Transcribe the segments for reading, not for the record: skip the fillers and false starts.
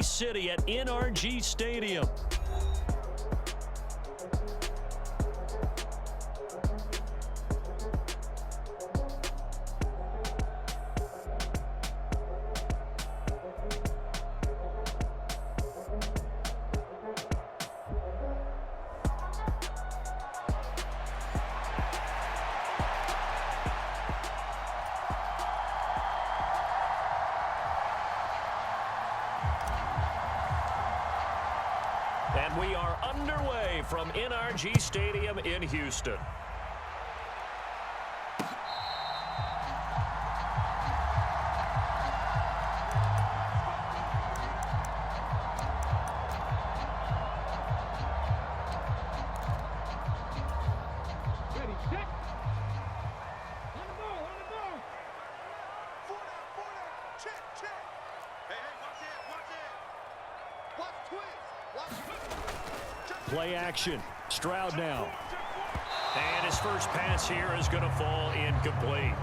City at NRG Stadium. And we are underway from NRG Stadium in Houston. Ready, set. On the ball, on the ball. Four down. Check, check. Hey, watch twist. Play action. Stroud now. And his first pass here is going to fall incomplete.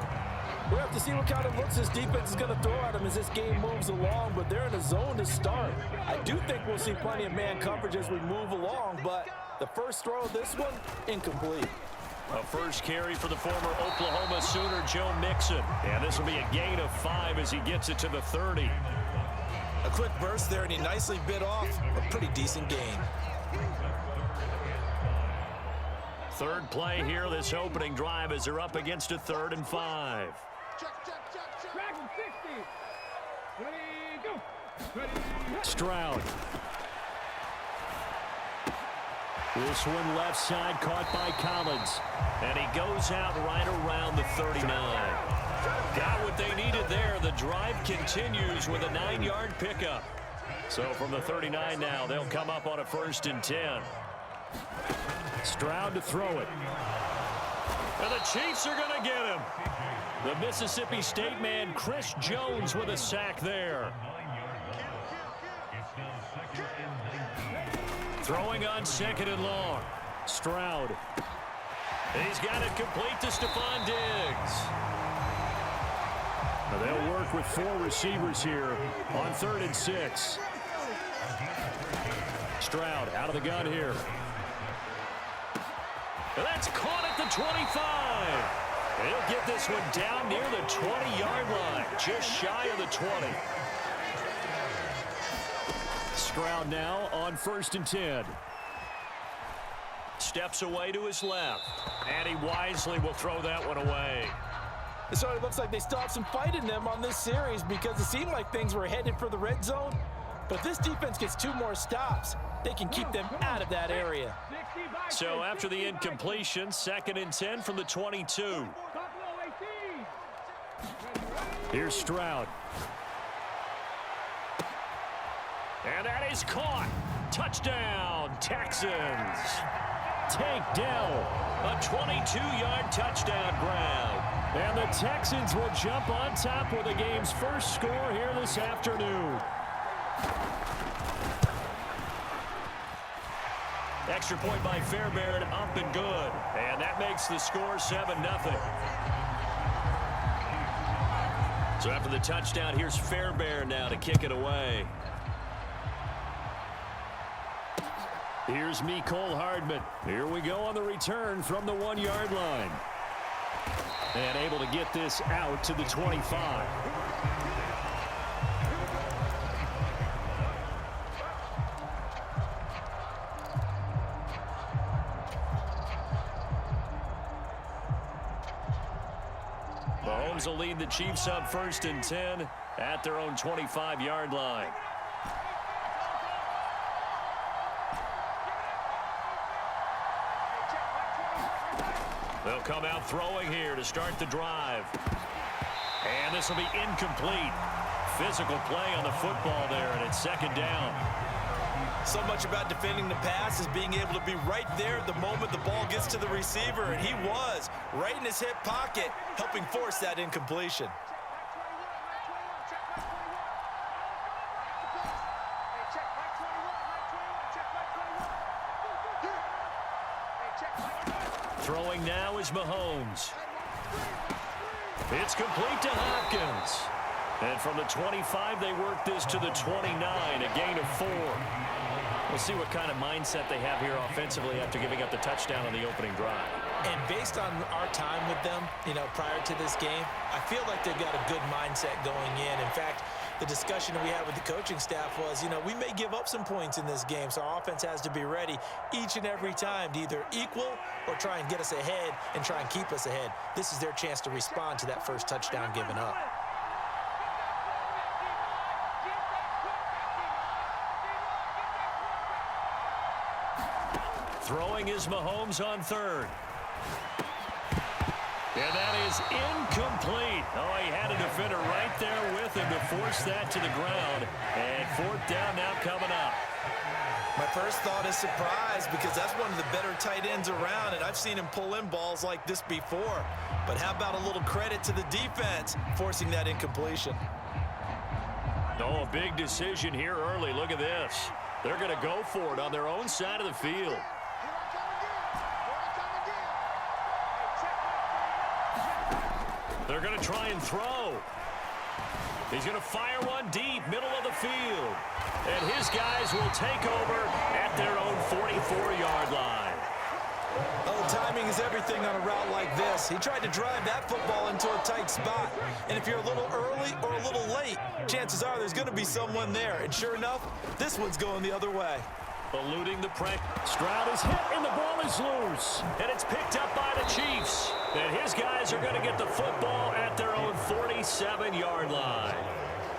We'll have to see what kind of looks this defense is going to throw at him as this game moves along, but they're in a zone to start. I do think we'll see plenty of man coverage as we move along, but the first throw of this one, incomplete. A first carry for the former Oklahoma Sooner, Joe Mixon. And this will be a gain of 5 as he gets it to the 30. A quick burst there, and he nicely bit off a pretty decent gain. Third play here, this opening drive as they're up against a 3rd and 5. Track him, 60. Ready, go. Ready, Stroud. This one left side caught by Collins. And he goes out right around the 39. Got what they needed there. The drive continues with a 9-yard pickup. So from the 39 now, they'll come up on a 1st and 10. Stroud to throw it. And the Chiefs are going to get him. The Mississippi State man, Chris Jones, with a sack there. Throwing on 2nd and long. Stroud. He's got it complete to Stephon Diggs. Now they'll work with 4 receivers here on 3rd and 6. Stroud out of the gun here. And that's caught at the 25. He'll get this one down near the 20-yard line, just shy of the 20. Stroud now on 1st and 10. Steps away to his left. And he wisely will throw that one away. It sort of looks like they still have some fight in them on this series because it seemed like things were headed for the red zone. But this defense gets 2 more stops. They can keep them out of that area. So after the incompletion, 2nd and 10 from the 22. Here's Stroud. And that is caught. Touchdown, Texans. Tank Dell, a 22-yard touchdown grab. And the Texans will jump on top with the game's first score here this afternoon. Extra point by Fairbairn, up and good. And that makes the score 7-0. So after the touchdown, here's Fairbairn now to kick it away. Here's Mecole Hardman. Here we go on the return from the 1-yard line. And able to get this out to the 25. Mahomes will lead the Chiefs up 1st and 10 at their own 25-yard line. They'll come out throwing here to start the drive. And this will be incomplete. Physical play on the football there, and it's 2nd down. So much about defending the pass is being able to be right there at the moment the ball gets to the receiver, and he was right in his hip pocket, helping force that incompletion. Throwing now is Mahomes. It's complete to Hopkins. And from the 25, they work this to the 29, a gain of 4. We'll see what kind of mindset they have here offensively after giving up the touchdown on the opening drive. And based on our time with them, prior to this game, I feel like they've got a good mindset going in. In fact, the discussion that we had with the coaching staff was, we may give up some points in this game, so our offense has to be ready each and every time to either equal or try and get us ahead and try and keep us ahead. This is their chance to respond to that first touchdown given up. Throwing is Mahomes on third. And that is incomplete. Oh, he had a defender right there with him to force that to the ground. And fourth down now coming up. My first thought is surprise because that's one of the better tight ends around, and I've seen him pull in balls like this before. But how about a little credit to the defense forcing that incompletion? Oh, a big decision here early. Look at this. They're going to go for it on their own side of the field. They're going to try and throw. He's going to fire one deep, middle of the field. And his guys will take over at their own 44-yard line. Oh, timing is everything on a route like this. He tried to drive that football into a tight spot. And if you're a little early or a little late, chances are there's going to be someone there. And sure enough, this one's going the other way. Eluding the pressure. Stroud is hit, and the ball is loose. And it's picked up by the Chiefs. And his guys are going to get the football at their own 47-yard line.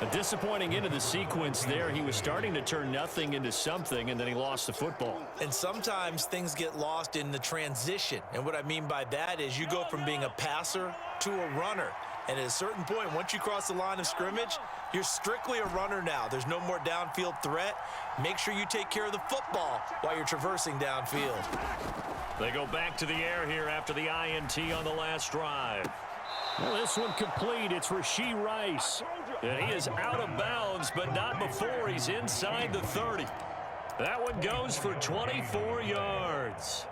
A disappointing end of the sequence there. He was starting to turn nothing into something, and then he lost the football. And sometimes things get lost in the transition. And what I mean by that is you go from being a passer to a runner. And at a certain point, once you cross the line of scrimmage, you're strictly a runner now. There's no more downfield threat. Make sure you take care of the football while you're traversing downfield. They go back to the air here after the INT on the last drive. Well, this one complete. It's Rashee Rice. And he is out of bounds, but not before he's inside the 30. That one goes for 24 yards.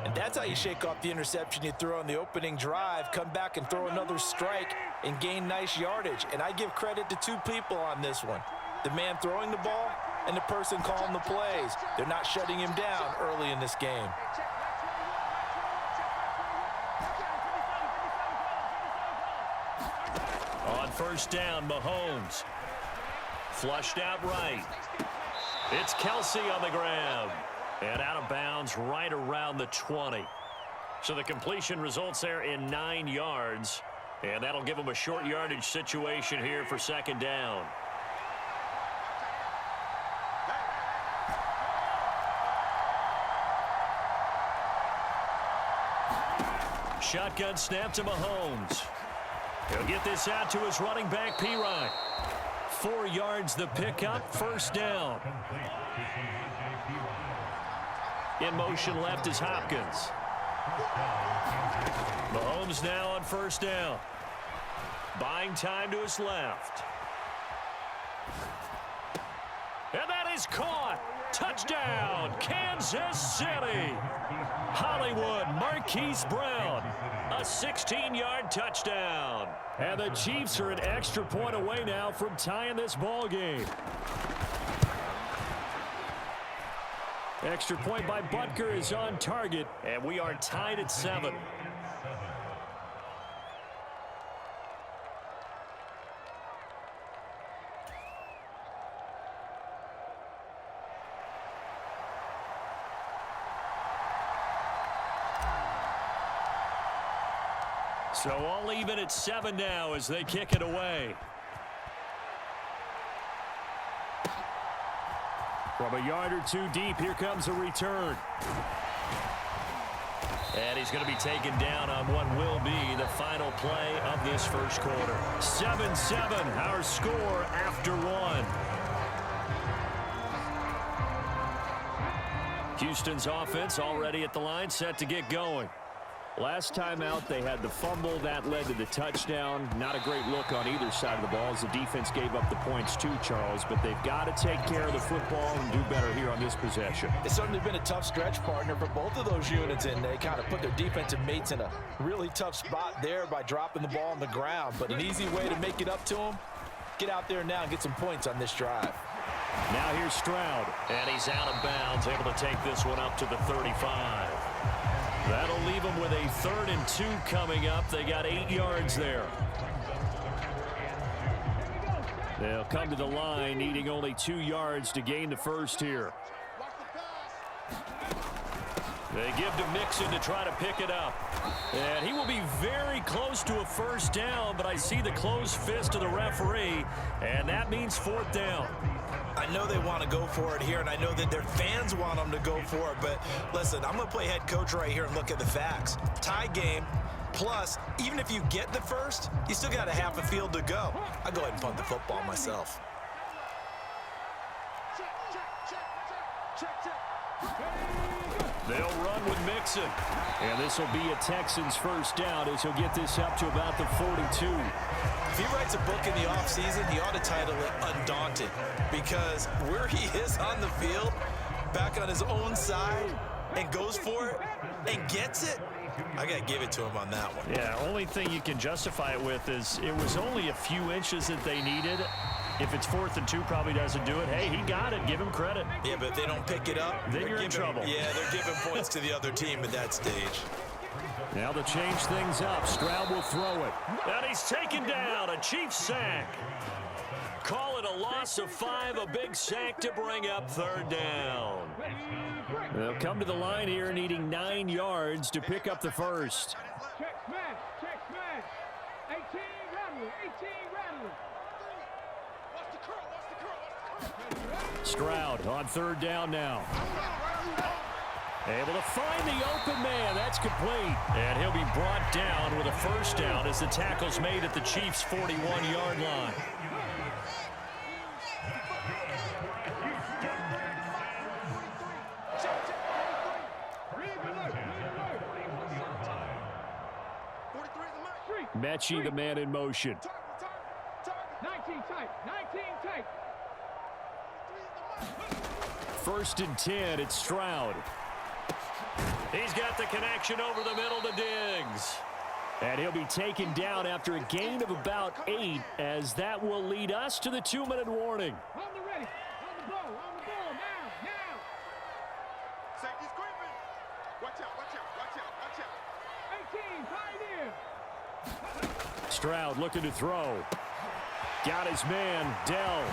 And that's how you shake off the interception you threw on the opening drive, come back and throw another strike and gain nice yardage. And I give credit to two people on this one. The man throwing the ball and the person calling the plays. They're not shutting him down early in this game. On first down, Mahomes. Flushed out right. It's Kelsey on the grab. And out of bounds right around the 20. So the completion results there in 9 yards. And that'll give them a short yardage situation here for second down. Shotgun snap to Mahomes. He'll get this out to his running back, P-Ryan. 4 yards the pickup, first down. In motion left is Hopkins. Mahomes now on first down. Buying time to his left. And that is caught. Touchdown, Kansas City. Hollywood Marquise Brown. A 16-yard touchdown. And the Chiefs are an extra point away now from tying this ball game. Extra point by Butker is on target, and we are tied at 7. So all even at 7 now as they kick it away. From a yard or two deep, here comes a return. And he's going to be taken down on what will be the final play of this first quarter. 7-7, our score after 1. Houston's offense already at the line, set to get going. Last time out, they had the fumble. That led to the touchdown. Not a great look on either side of the ball as the defense gave up the points too, Charles. But they've got to take care of the football and do better here on this possession. It's certainly been a tough stretch, partner, for both of those units, and they kind of put their defensive mates in a really tough spot there by dropping the ball on the ground. But an easy way to make it up to them, get out there now and get some points on this drive. Now here's Stroud, and he's out of bounds, able to take this one up to the 35. That'll leave them with a 3rd and 2 coming up. They got 8 yards there. They'll come to the line, needing only 2 yards to gain the first here. They give to Mixon to try to pick it up. And he will be very close to a first down, but I see the closed fist of the referee, and that means 4th down. I know they want to go for it here, and I know that their fans want them to go for it, but listen, I'm going to play head coach right here and look at the facts. Tie game, plus, even if you get the first, you still got a half a field to go. I'll go ahead and punt the football myself. They'll run with Mixon. And this will be a Texans first down as he'll get this up to about the 42. If he writes a book in the offseason, he ought to title it Undaunted, because where he is on the field, back on his own side, and goes for it and gets it, I got to give it to him on that one. Yeah, only thing you can justify it with is it was only a few inches that they needed. If it's 4th and 2, probably doesn't do it. Hey, he got it. Give him credit. Yeah, but if they don't pick it up, then you're in trouble. Yeah, they're giving points to the other team at that stage. Now to change things up, Stroud will throw it. And he's taken down. A Chiefs sack. Call it a loss of 5, a big sack to bring up 3rd down. They'll come to the line here needing 9 yards to pick up the first. Check smash. Check smash. 18 rattler. 18 rattler. Stroud on 3rd down now. Able to find the open man. That's complete. And he'll be brought down with a first down as the tackle's made at the Chiefs' 41-yard line. Mechie, the man in motion. 19 tight. 19 tight. 1st and 10, it's Stroud. He's got the connection over the middle to Diggs. And he'll be taken down after a gain of about 8, as that will lead us to the 2-minute warning. On the ready. On the ball. On the ball. Now. Safety's creeping. Watch out, watch out, watch out, watch out. 18, Pioneer. Stroud looking to throw. Got his man, Dell.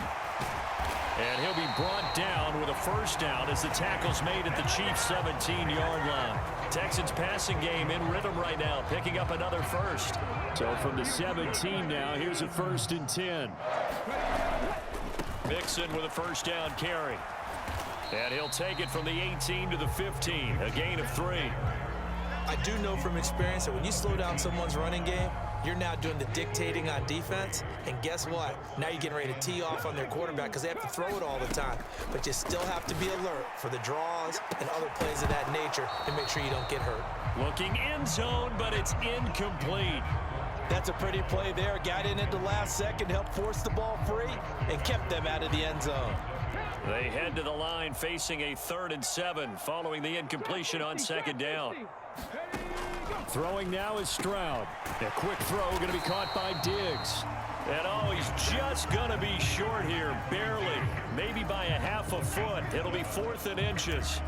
And he'll be brought down with a first down as the tackle's made at the Chiefs' 17-yard line. Texans passing game in rhythm right now, picking up another first. So from the 17 now, here's a 1st and 10. Mixon with a first down carry. And he'll take it from the 18 to the 15, a gain of 3. I do know from experience that when you slow down someone's running game, you're now doing the dictating on defense, and guess what? Now you're getting ready to tee off on their quarterback because they have to throw it all the time. But you still have to be alert for the draws and other plays of that nature to make sure you don't get hurt. Looking end zone, but it's incomplete. That's a pretty play there. Got in at the last second, helped force the ball free, and kept them out of the end zone. They head to the line facing a 3rd and 7 following the incompletion on 2nd down. Throwing now is Stroud. A quick throw going to be caught by Diggs. And oh, he's just going to be short here, barely. Maybe by a half a foot. It'll be 4th and inches.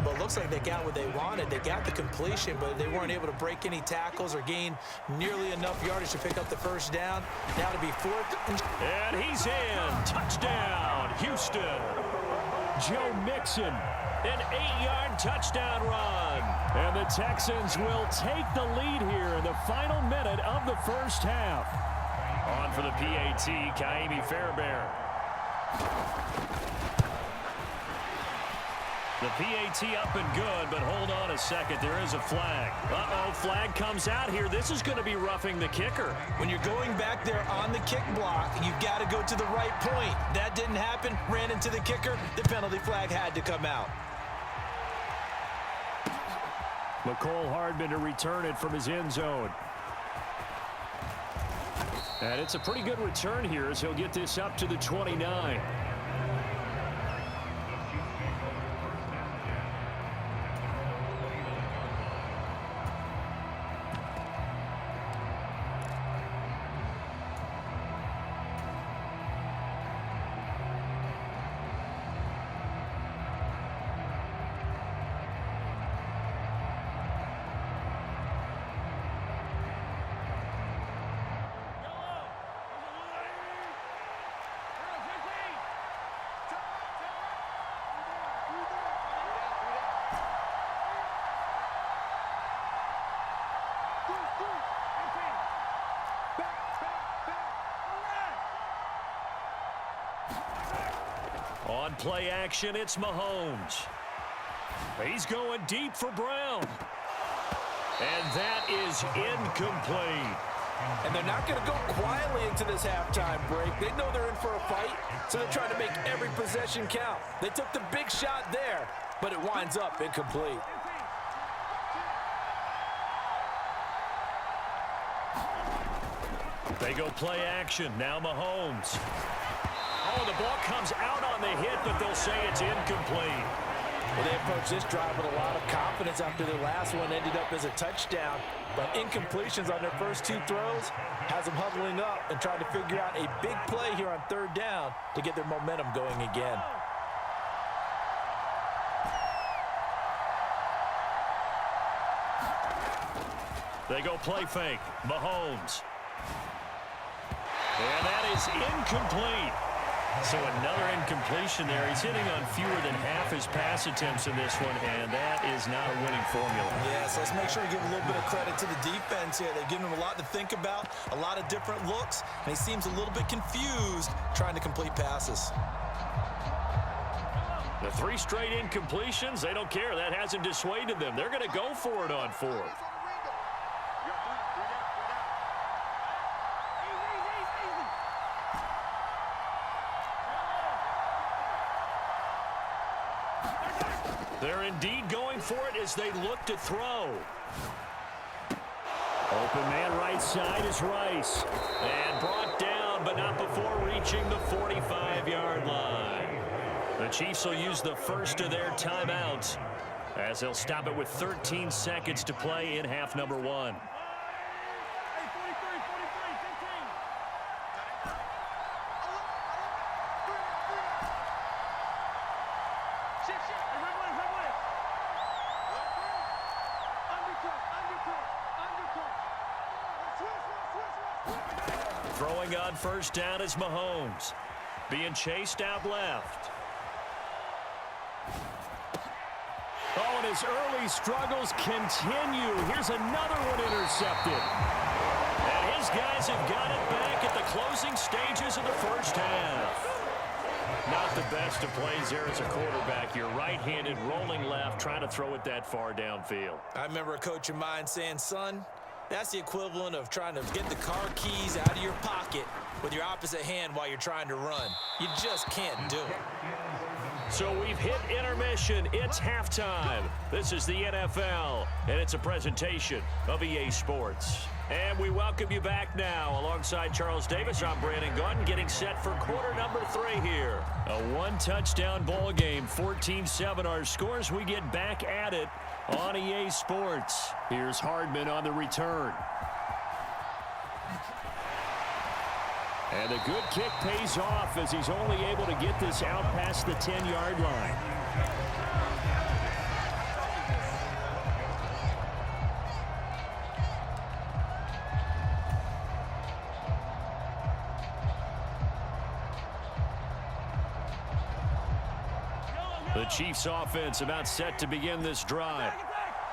But it looks like they got what they wanted. They got the completion, but they weren't able to break any tackles or gain nearly enough yardage to pick up the first down. Now to be 4th. And he's in. Touchdown, Houston. Joe Mixon. An 8-yard touchdown run. And the Texans will take the lead here in the final minute of the first half. On for the PAT, Kaimi Fairbairn. The PAT up and good, but hold on a second. There is a flag. Uh-oh, flag comes out here. This is going to be roughing the kicker. When you're going back there on the kick block, you've got to go to the right point. That didn't happen. Ran into the kicker. The penalty flag had to come out. McCole Hardman to return it from his end zone. And it's a pretty good return here as he'll get this up to the 29. On play action, it's Mahomes. He's going deep for Brown. And that is incomplete. And they're not going to go quietly into this halftime break. They know they're in for a fight, so they're trying to make every possession count. They took the big shot there, but it winds up incomplete. They go play action. Now Mahomes. Oh, the ball comes out on the hit, but they'll say it's incomplete. Well, they approached this drive with a lot of confidence after their last one ended up as a touchdown. But incompletions on their first two throws has them huddling up and trying to figure out a big play here on third down to get their momentum going again. They go play fake. Mahomes. And that is incomplete. So another incompletion there. He's hitting on fewer than half his pass attempts in this one, and that is not a winning formula. Yeah, so let's make sure we give a little bit of credit to the defense here. They've given him a lot to think about, a lot of different looks, and he seems a little bit confused trying to complete passes. The 3 straight incompletions, they don't care. That hasn't dissuaded them. They're going to go for it on 4th. They're indeed going for it as they look to throw. Open man right side is Rice. And brought down, but not before reaching the 45-yard line. The Chiefs will use the first of their timeouts as they'll stop it with 13 seconds to play in half number 1. Throwing on first down is Mahomes. Being chased out left. Oh, and his early struggles continue. Here's another one intercepted. And his guys have got it back at the closing stages of the first half. Not the best of plays there as a quarterback. You're right-handed, rolling left, trying to throw it that far downfield. I remember a coach of mine saying, son, that's the equivalent of trying to get the car keys out of your pocket with your opposite hand while you're trying to run. You just can't do it. So we've hit intermission. It's halftime. This is the NFL, and it's a presentation of EA Sports. And we welcome you back now. Alongside Charles Davis, I'm Brandon Gautin, getting set for quarter number 3 here. A one-touchdown ball game, 14-7 our scores. We get back at it on EA Sports. Here's Hardman on the return. And a good kick pays off as he's only able to get this out past the 10-yard line. The Chiefs offense about set to begin this drive.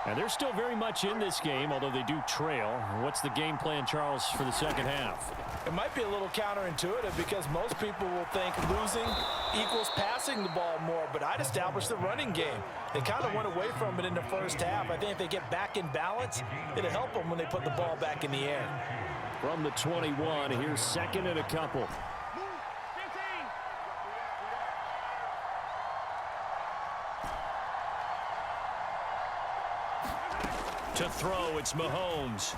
And they're still very much in this game, although they do trail. What's the game plan, Charles, for the second half? It might be a little counterintuitive because most people will think losing equals passing the ball more, but I'd establish the running game. They kind of went away from it in the first half. I think if they get back in balance, it'll help them when they put the ball back in the air. From the 21, here's second and a couple. To throw, it's Mahomes.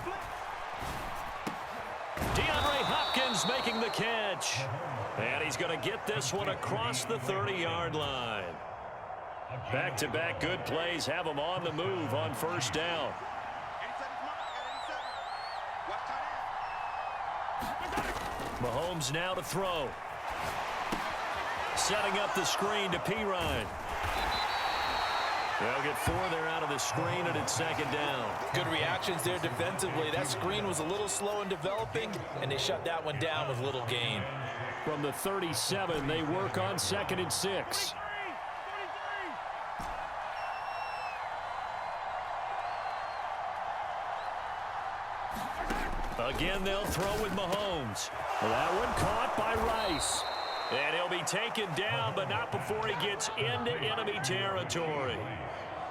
DeAndre Hopkins making the catch. And he's going to get this one across the 30-yard line. Back-to-back good plays have him on the move on first down. Mahomes now to throw. Setting up the screen to Pirine. They'll get 4 there out of the screen, and it's second down. Good reactions there defensively. That screen was a little slow in developing, and they shut that one down with little gain. From the 37, they work on 2nd and 6. Again, they'll throw with Mahomes. Well, that one caught by Rice. And he'll be taken down, but not before he gets into enemy territory.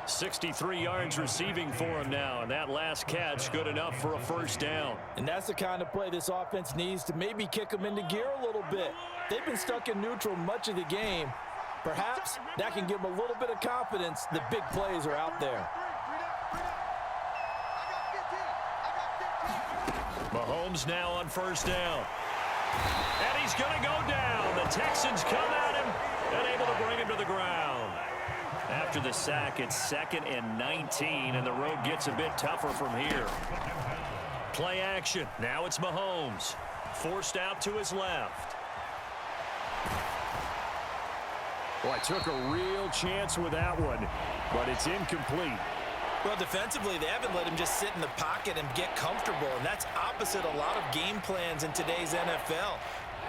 63 yards receiving for him now, and that last catch good enough for a first down. And that's the kind of play this offense needs to maybe kick them into gear a little bit. They've been stuck in neutral much of the game. Perhaps that can give them a little bit of confidence that big plays are out there. Mahomes now on first down. And he's going to go down. The Texans come at him and able to bring him to the ground. After the sack, it's 2nd and 19, and the road gets a bit tougher from here. Play action. Now it's Mahomes. Forced out to his left. Boy, took a real chance with that one, but it's incomplete. Well, defensively, they haven't let him just sit in the pocket and get comfortable, and that's opposite a lot of game plans in today's NFL.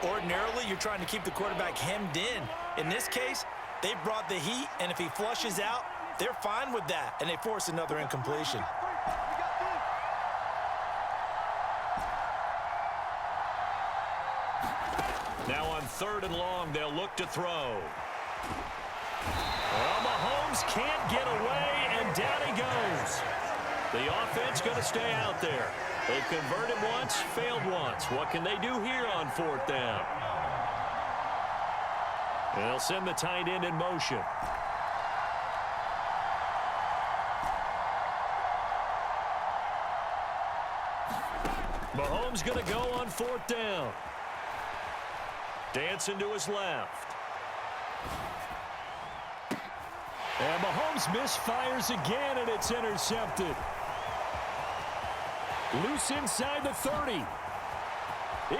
Ordinarily, you're trying to keep the quarterback hemmed in. In this case, they brought the heat, and if he flushes out, they're fine with that, and they force another incompletion. Now on 3rd and long, they'll look to throw. Well, Mahomes can't get away, and down he goes. The offense going to stay out there. They've converted once, failed once. What can they do here on 4th down? They'll send the tight end in motion. Mahomes going to go on 4th down. Dancing to his left. And Mahomes misfires again, and it's intercepted. Loose inside the 30.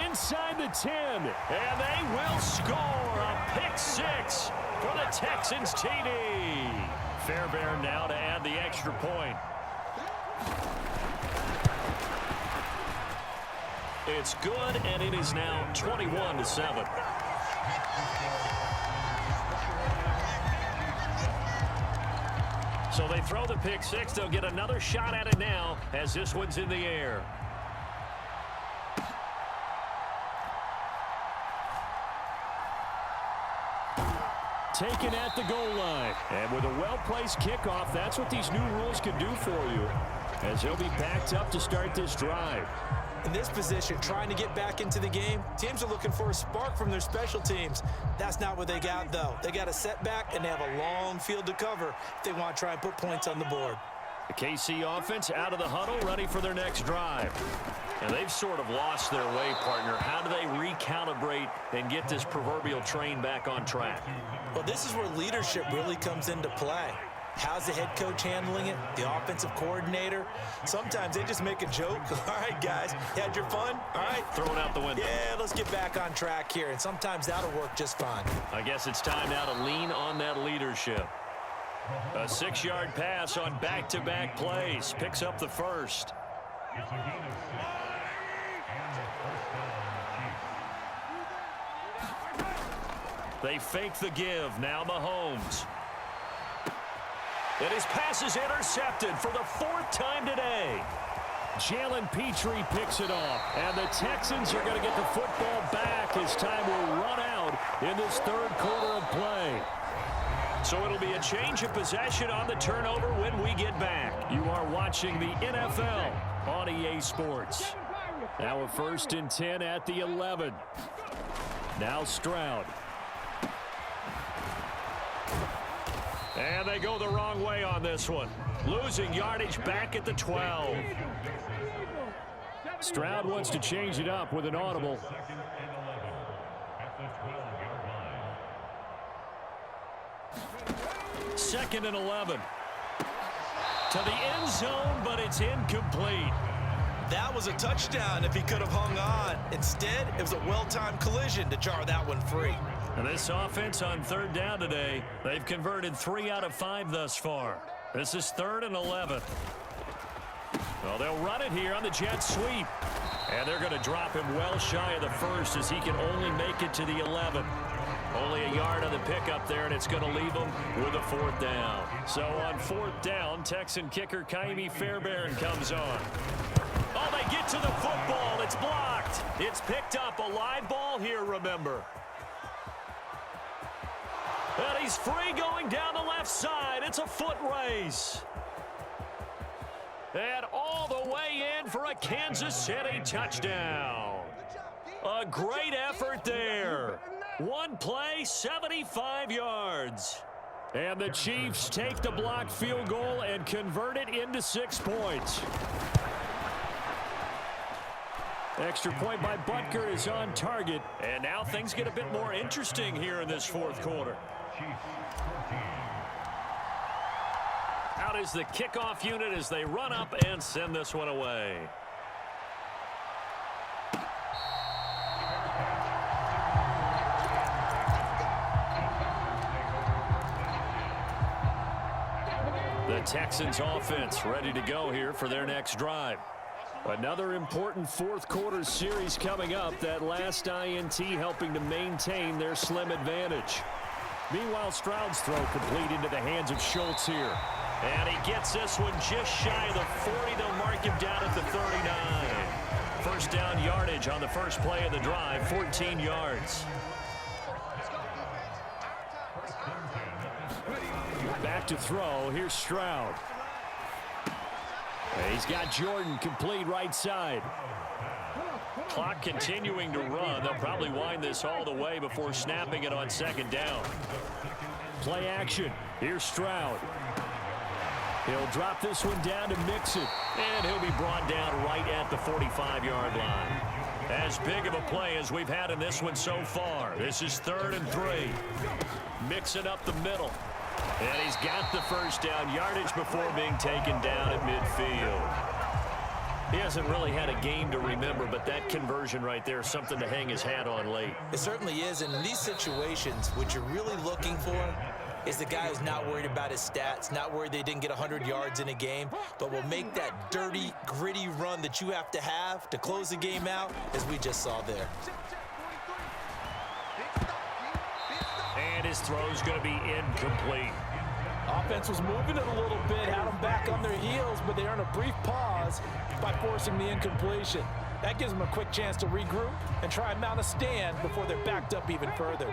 Inside the 10. And they will score a pick 6 for the Texans TD. Fairbairn now to add the extra point. It's good, and it is now 21-7. So they throw the pick 6. They'll get another shot at it now as this one's in the air. Taken at the goal line. And with a well-placed kickoff, that's what these new rules can do for you, as he'll be backed up to start this drive. In this position, trying to get back into the game, teams are looking for a spark from their special teams. That's not what they got, though. They got a setback, and they have a long field to cover if they want to try and put points on the board. The KC offense out of the huddle, ready for their next drive. And they've sort of lost their way, partner. How do they recalibrate and get this proverbial train back on track? Well, this is where leadership really comes into play. How's the head coach handling it? The offensive coordinator? Sometimes they just make a joke. All right, guys, you had your fun? All right. Throw it out the window. Yeah, let's get back on track here. And sometimes that'll work just fine. I guess it's time now to lean on that leadership. A 6-yard pass on back-to-back plays. Picks up the first. They fake the give. Now Mahomes. And his pass is intercepted for the 4th time today. Jalen Petrie picks it off. And the Texans are going to get the football back as time will run out in this 3rd quarter of play. So it'll be a change of possession on the turnover when we get back. You are watching the NFL on EA Sports. Now a 1st and 10 at the 11. Now Stroud. And they go the wrong way on this one. Losing yardage back at the 12. Stroud wants to change it up with an audible. Second and 11. To the end zone, but it's incomplete. That was a touchdown if he could have hung on. Instead, it was a well-timed collision to jar that one free. And this offense on 3rd down today, they've converted 3 out of 5 thus far. This is 3rd and 11. Well, they'll run it here on the jet sweep. And they're going to drop him well shy of the 1st as he can only make it to the 11. Only a yard on the pickup there, and it's going to leave him with a 4th down. So on 4th down, Texan kicker Kaimi Fairbairn comes on. Oh, they get to the football. It's blocked. It's picked up. A live ball here, remember. And he's free going down the left side. It's a foot race. And all the way in for a Kansas City touchdown. A great effort there. One play, 75 yards. And the Chiefs take the blocked field goal and convert it into 6 points. Extra point by Butker is on target. And now things get a bit more interesting here in this fourth quarter. Out is the kickoff unit as they run up and send this one away. The Texans offense ready to go here for their next drive. Another important fourth quarter series coming up. That last INT helping to maintain their slim advantage. Meanwhile, Stroud's throw complete into the hands of Schultz here. And he gets this one just shy of the 40. They'll mark him down at the 39. First down yardage on the first play of the drive, 14 yards. Back to throw. Here's Stroud. He's got Jordan complete right side. Clock continuing to run. They'll probably wind this all the way before snapping it on second down. Play action. Here's Stroud. He'll drop this one down to Mixon. And he'll be brought down right at the 45-yard line. As big of a play as we've had in this one so far. This is 3rd and 3. Mixon up the middle. And he's got the first down yardage before being taken down at midfield. He hasn't really had a game to remember, but that conversion right there is something to hang his hat on late. It certainly is. And in these situations, what you're really looking for is the guy who's not worried about his stats, not worried they didn't get 100 yards in a game, but will make that dirty, gritty run that you have to close the game out, as we just saw there. And his throw's going to be incomplete. Offense was moving it a little bit, had them back on their heels, but they earned a brief pause by forcing the incompletion. That gives them a quick chance to regroup and try and mount a stand before they're backed up even further.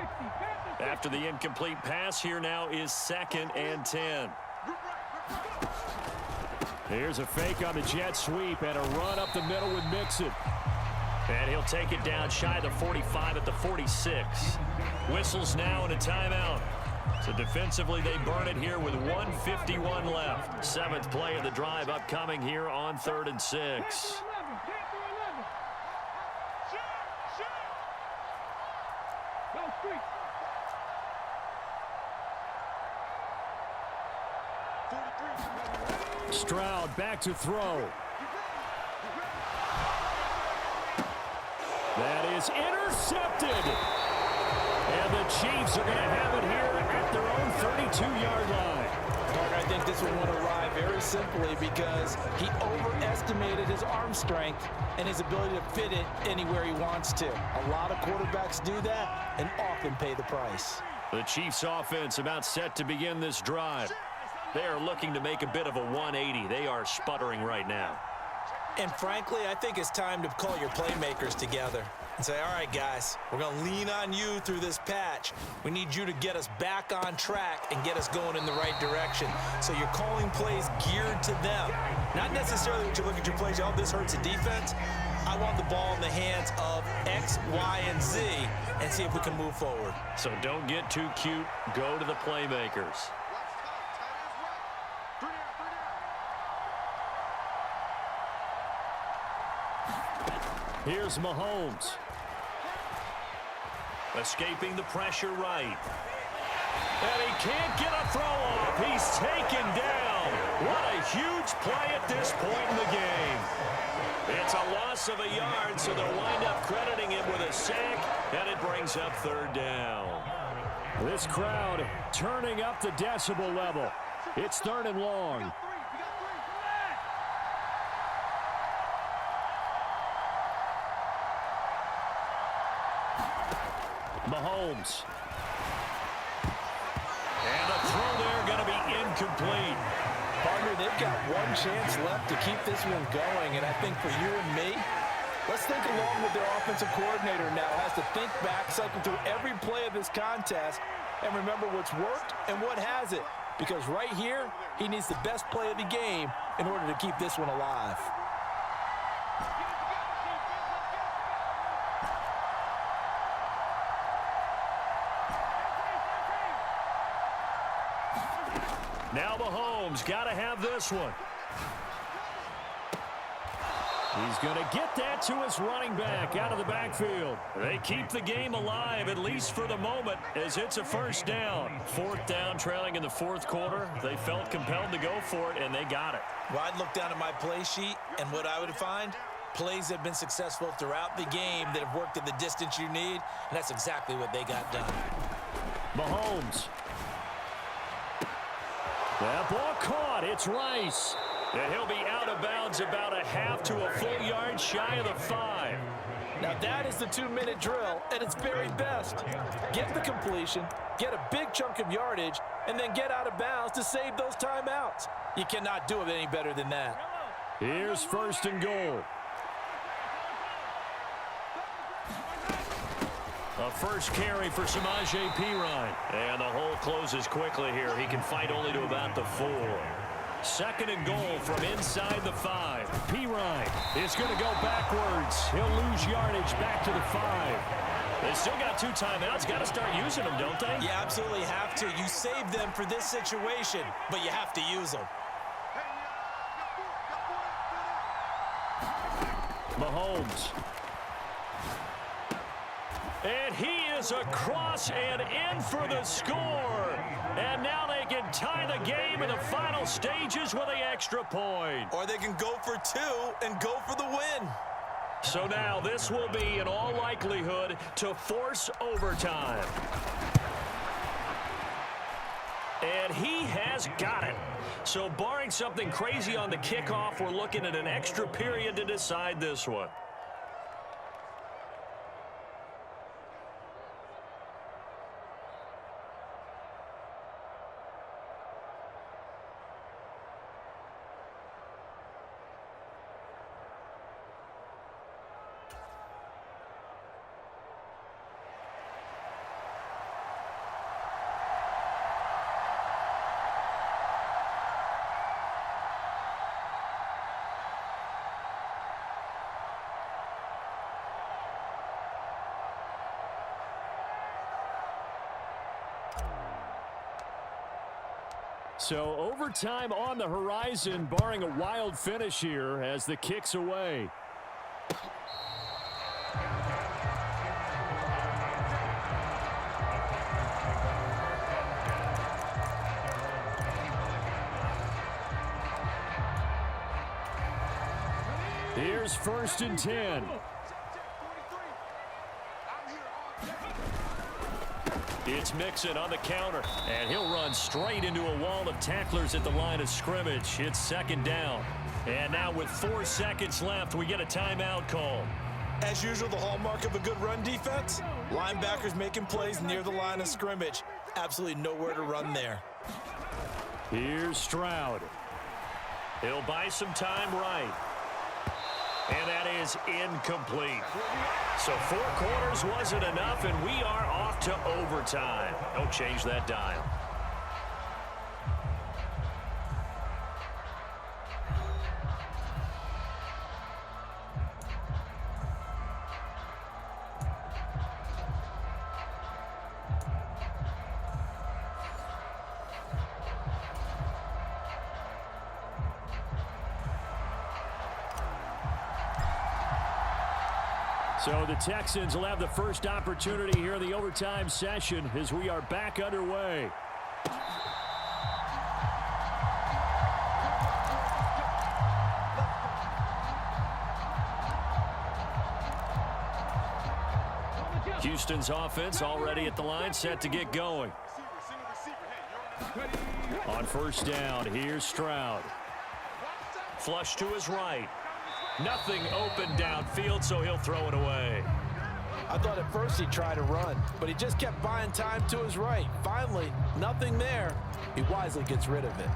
After the incomplete pass, here now is 2nd and 10. Here's a fake on the jet sweep and a run up the middle with Mixon. And he'll take it down shy of the 45 at the 46. Whistles now and a timeout. So defensively, they burn it here with 1:51 left. 7th play of the drive upcoming here on 3rd and 6. Stroud back to throw. That is intercepted. And the Chiefs are going to have it here at their own 32-yard line. Parker, I think this one would arrive very simply because he overestimated his arm strength and his ability to fit it anywhere he wants to. A lot of quarterbacks do that and often pay the price. The Chiefs offense about set to begin this drive. They are looking to make a bit of a 180. They are sputtering right now. And frankly, I think it's time to call your playmakers together and say, all right, guys, we're going to lean on you through this patch. We need you to get us back on track and get us going in the right direction. So you're calling plays geared to them. Not necessarily what you look at your plays, oh, this hurts the defense. I want the ball in the hands of X, Y, and Z and see if we can move forward. So don't get too cute. Go to the playmakers. Here's Mahomes. Escaping the pressure right. And he can't get a throw off. He's taken down. What a huge play at this point in the game. It's a loss of a yard, so they'll wind up crediting him with a sack, and it brings up 3rd down. This crowd turning up the decibel level. It's 3rd and long. Mahomes. And the throw there going to be incomplete. Partner, they've got one chance left to keep this one going, and I think for you and me, let's think along with their offensive coordinator now. Has to think back, cycle through every play of this contest, and remember what's worked and what hasn't. Because right here, he needs the best play of the game in order to keep this one alive. Now Mahomes got to have this one. He's going to get that to his running back out of the backfield. They keep the game alive, at least for the moment, as it's a first down. Fourth down, trailing in the fourth quarter. They felt compelled to go for it, and they got it. Well, I'd look down at my play sheet, and what I would find, plays have been successful throughout the game that have worked at the distance you need, and that's exactly what they got done. Mahomes. That ball caught. It's Rice. And he'll be out of bounds about a half to a full yard shy of the 5. Now that is the 2-minute drill at its very best. Get the completion, get a big chunk of yardage, and then get out of bounds to save those timeouts. You cannot do it any better than that. Here's first and goal. A first carry for Samaje Perine. And the hole closes quickly here. He can fight only to about the 4. Second and goal from inside the 5. Perine is going to go backwards. He'll lose yardage back to the 5. They still got 2 timeouts. Got to start using them, don't they? You absolutely have to. You save them for this situation, but you have to use them. Mahomes. And he is across and in for the score. And now they can tie the game in the final stages with an extra point. Or they can go for 2 and go for the win. So now this will be, in all likelihood, to force overtime. And he has got it. So barring something crazy on the kickoff, we're looking at an extra period to decide this one. So overtime on the horizon, barring a wild finish here as the kick's away. Here's first and 10. It's Mixon on the counter, and he'll run straight into a wall of tacklers at the line of scrimmage. It's second down. And now with 4 seconds left, we get a timeout call. As usual, the hallmark of a good run defense, linebackers making plays near the line of scrimmage. Absolutely nowhere to run there. Here's Stroud. He'll buy some time right. And that is incomplete. So 4 quarters wasn't enough, and we are off to overtime. Don't change that dial. So the Texans will have the first opportunity here in the overtime session as we are back underway. Houston's offense already at the line, set to get going. On first down, here's Stroud. Flush to his right. Nothing open downfield, so he'll throw it away. I thought at first he'd try to run, but he just kept buying time to his right. Finally, nothing there. He wisely gets rid of it.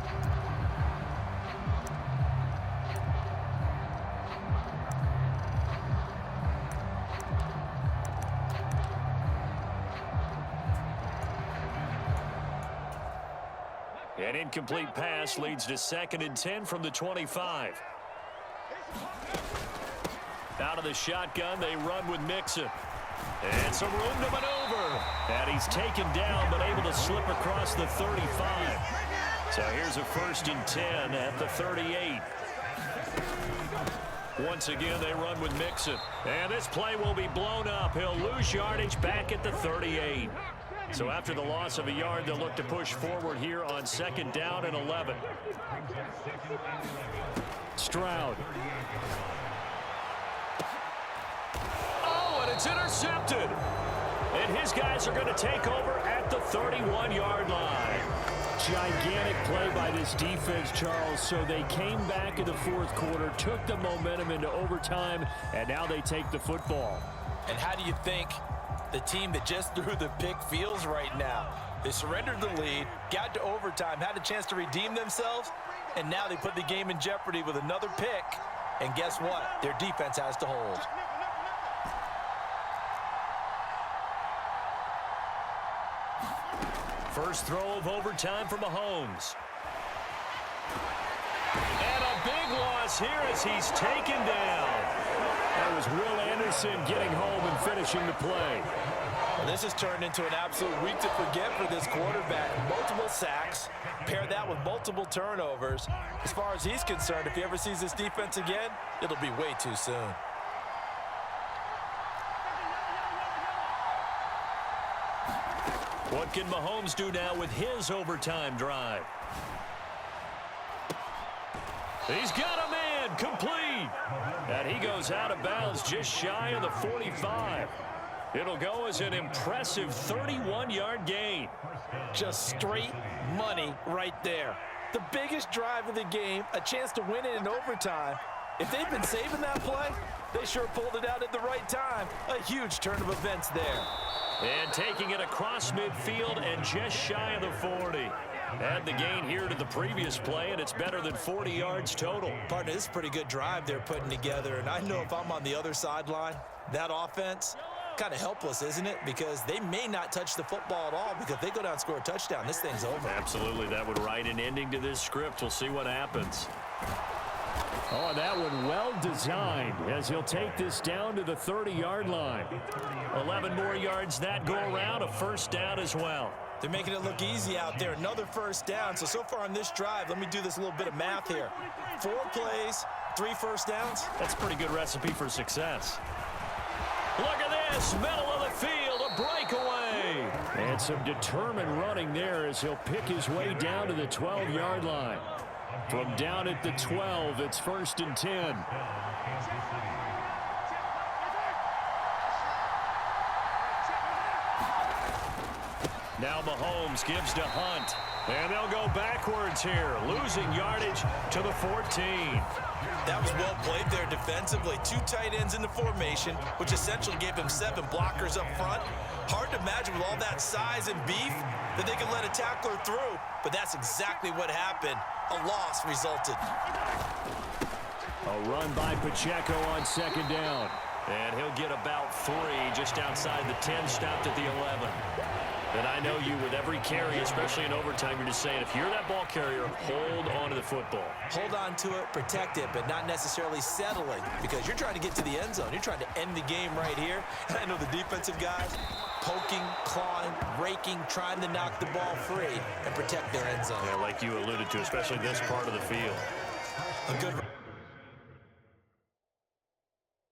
An incomplete pass leads to 2nd and 10 from the 25. Out of the shotgun, they run with Mixon. And some room to maneuver. And he's taken down, but able to slip across the 35. So here's a 1st and 10 at the 38. Once again, they run with Mixon. And this play will be blown up. He'll lose yardage back at the 38. So after the loss of a yard, they'll look to push forward here on 2nd down and 11. Stroud. Oh, and it's intercepted. And his guys are going to take over at the 31-yard line. Gigantic play by this defense, Charles. So they came back in the 4th quarter, took the momentum into overtime, and now they take the football. And how do you think the team that just threw the pick feels right now? They surrendered the lead, got to overtime, had a chance to redeem themselves, and now they put the game in jeopardy with another pick. And guess what? Their defense has to hold. First throw of overtime for Mahomes. And a big loss here as he's taken down. That was Will Anderson getting home and finishing the play. Well, this has turned into an absolute week to forget for this quarterback. Multiple sacks, pair that with multiple turnovers. As far as he's concerned, if he ever sees this defense again, it'll be way too soon. What can Mahomes do now with his overtime drive? He's got a man, complete. And he goes out of bounds just shy of the 45. It'll go as an impressive 31-yard gain. Just straight money right there. The biggest drive of the game, a chance to win it in overtime. If they've been saving that play, they sure pulled it out at the right time. A huge turn of events there. And taking it across midfield and just shy of the 40. Add the gain here to the previous play, and it's better than 40 yards total. Partner, this is a pretty good drive they're putting together, and I know if I'm on the other sideline, that offense, kind of helpless, isn't it? Because they may not touch the football at all, because if they go down and score a touchdown, this thing's over. Absolutely, that would write an ending to this script. We'll see what happens. Oh, that one well designed as he'll take this down to the 30-yard line. 11 more yards that go around, a 1st down as well. They're making it look easy out there. Another 1st down. So far on this drive, let me do this little bit of math here. 4 plays, 3 first downs. That's a pretty good recipe for success. Look at this, middle of the field, a breakaway. And some determined running there as he'll pick his way down to the 12-yard line. From down at the 12, it's 1st and 10. Now Mahomes gives to Hunt. And they'll go backwards here, losing yardage to the 14. That was well played there defensively. 2 tight ends in the formation, which essentially gave him 7 blockers up front. Hard to imagine with all that size and beef that they could let a tackler through, but that's exactly what happened. A loss resulted. A run by Pacheco on 2nd down. And he'll get about 3 just outside the 10, stopped at the 11. And I know you, with every carry, especially in overtime, you're just saying, if you're that ball carrier, hold on to the football. Hold on to it, protect it, but not necessarily settling, because you're trying to get to the end zone. You're trying to end the game right here. And I know the defensive guys poking, clawing, raking, trying to knock the ball free and protect their end zone. Yeah, like you alluded to, especially this part of the field. A good